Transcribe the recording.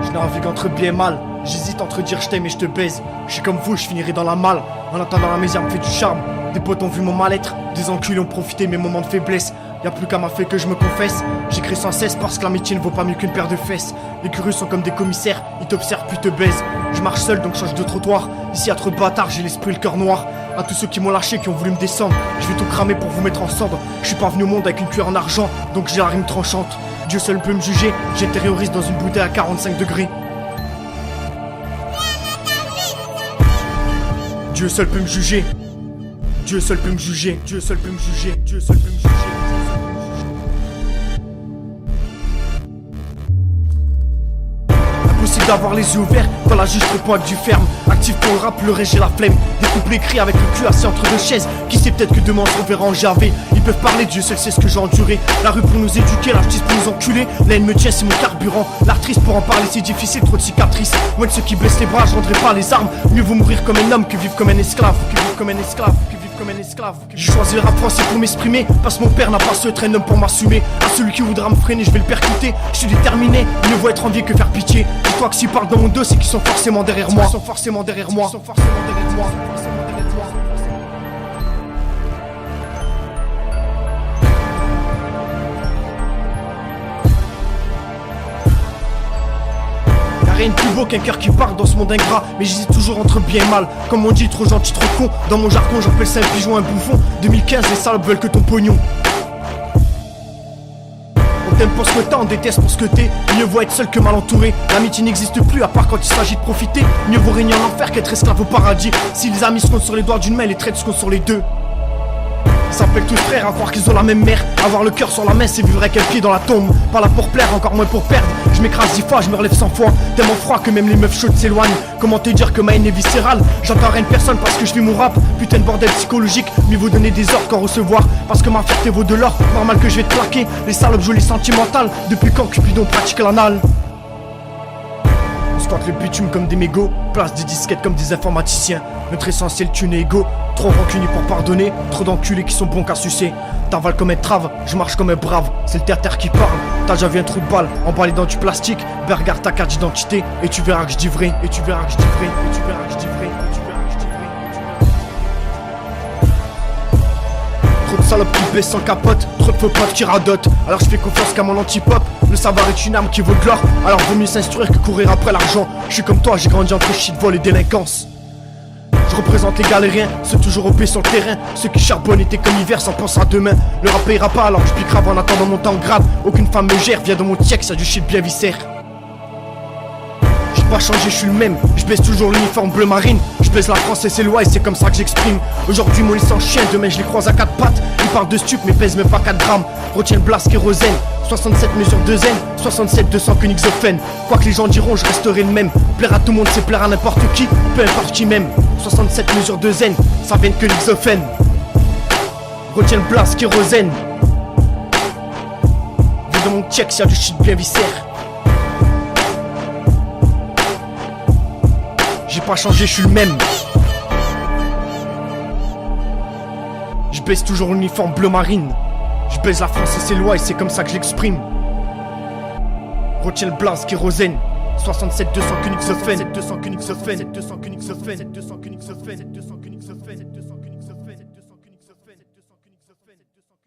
Je navigue entre bien et mal. J'hésite entre dire je t'aime et je te baise. Je suis comme vous, je finirai dans la malle. En attendant la misère me fait du charme. Des potes ont vu mon mal-être. Des enculés ont profité de mes moments de faiblesse. Y'a plus qu'à ma fée que je me confesse. J'écris sans cesse parce que l'amitié ne vaut pas mieux qu'une paire de fesses. Les curieux sont comme des commissaires, ils t'observent puis te baisent. Je marche seul donc change de trottoir. Ici y'a trop de bâtards, j'ai l'esprit et le cœur noir. À tous ceux qui m'ont lâché, qui ont voulu me descendre, je vais tout cramer pour vous mettre en cendre. Je suis pas venu au monde avec une cuillère en argent, donc j'ai la rime tranchante. Dieu seul peut me juger, j'ai terroriste dans une bouteille à 45 degrés. Dieu seul peut me juger. Dieu seul peut me juger. Dieu seul peut me juger. Dieu seul peut me juger. Impossible d'avoir les yeux ouverts quand la juge répond avec du ferme. Actif pour le rap, le reste j'ai la flemme. Des couplets écrits avec le cul assis entre deux chaises. Qui sait peut-être que demain on se reverra en Gervais. Ils peuvent parler, Dieu seul sait ce que j'ai enduré. La rue pour nous éduquer, la justice pour nous enculer. La haine me tient, c'est mon carburant. L'artiste pour en parler c'est difficile, trop de cicatrices. Moi de ceux qui baissent les bras, je rendrai pas les armes. Mieux vaut mourir comme un homme que vivre comme un esclave. Que vivre comme un esclave, que vivre comme un esclave. J'ai choisi le rap français pour m'exprimer. Parce que mon père n'a pas su être un homme pour m'assumer. À celui qui voudra me freiner, je vais le percuter. Je suis déterminé, mieux vaut être envié que faire pitié. Dis-toi que s'ils parlent dans mon dos, c'est qu'ils sont forcément derrière moi. Ils sont forcément derrière moi. Ils sont forcément derrière moi. Rien de plus beau qu'un cœur qui part dans ce monde ingrat. Mais j'hésite toujours entre bien et mal. Comme on dit, trop gentil, trop con. Dans mon jargon, j'appelle ça un pigeon, un bouffon. 2015, les salopes veulent que ton pognon. On t'aime pour ce que t'as, on déteste pour ce que t'es. Mieux vaut être seul que mal entouré. L'amitié n'existe plus à part quand il s'agit de profiter. Mieux vaut régner en enfer qu'être esclave au paradis. Si les amis se comptent sur les doigts d'une main, les traîtres se comptent sur les deux. Ils s'appellent tous frères, à croire qu'ils ont la même mère. Avoir le cœur sur la main, c'est vivre avec un pied dans la tombe. Pas là pour plaire, encore moins pour perdre. Je m'écrase 10 fois, je me relève 100 fois. Tellement froid que même les meufs chaudes s'éloignent. Comment te dire que ma haine est viscérale? J'entends rien de personne parce que je vis mon rap. Putain de bordel psychologique, mieux vaut donner des ordres qu'en recevoir. Parce que ma fierté vaut de l'or, normal que je vais te plaquer. Les salopes jouent les sentimentales. Depuis quand Cupidon pratique l'anal? On squatte le bitume comme des mégots. Place des disquettes comme des informaticiens. Notre essentiel thune et égo. Trop rancunier pour pardonner. Trop d'enculés qui sont bons qu'à sucer. T'avales comme un trave, je marche comme un brave. C'est le terre qui parle. T'as déjà vu un trou de balle emballé dans du plastique. Ben regarde ta carte d'identité et tu verras que je dis vrai. Et tu verras que je dis vrai. Et tu verras que je dis vrai. Et tu verras que je dis vrai. Trop de salopes qui baissent sans capote. Trop de faux potes qui radotent. Alors je fais confiance qu'à mon anti-pop. Le savoir est une arme qui vaut de l'or. Alors vaut mieux s'instruire que courir après l'argent. Je suis comme toi, j'ai grandi entre shit, vol et délinquance. Je représente les galériens, ceux toujours OP sur le terrain. Ceux qui charbonnent été comme hiver sans penser à demain. Le rap payera pas alors que je pique grave en attendant mon temps grave. Aucune femme me gère, viens dans mon tiek, ça du shit bien viscère. J'ai pas changé, je suis le même. Je baisse toujours l'uniforme bleu marine. Je baisse la France et ses lois et c'est comme ça que j'exprime. Aujourd'hui mon lit sans chien, demain je les croise à 4 pattes. Ils parlent de stup mais pèsent même pas 4 grammes. Retiens le blasque kérosène. 67 mesures de zen, 67 200 Königshofen. Quoi que les gens diront, je resterai le même. Plaire à tout le monde, c'est plaire à n'importe qui, peu importe qui m'aime. 67 mesures de zen, ça vient de Königshofen. Retiens le blasque kérosène. Viens dans mon check, y'a du shit bien viscère. J'ai pas changé, je suis le même. Je baisse toujours l'uniforme bleu marine. Je baise la France et ses lois et c'est comme ça que je l'exprime. Retiens le blasque kérosène. 67 200 Königshofen. 200 Königshofen. 200 Königshofen. 200 Königshofen. 200 Königshofen. 200 Königshofen. 200 Königshofen. 200 Königshofen.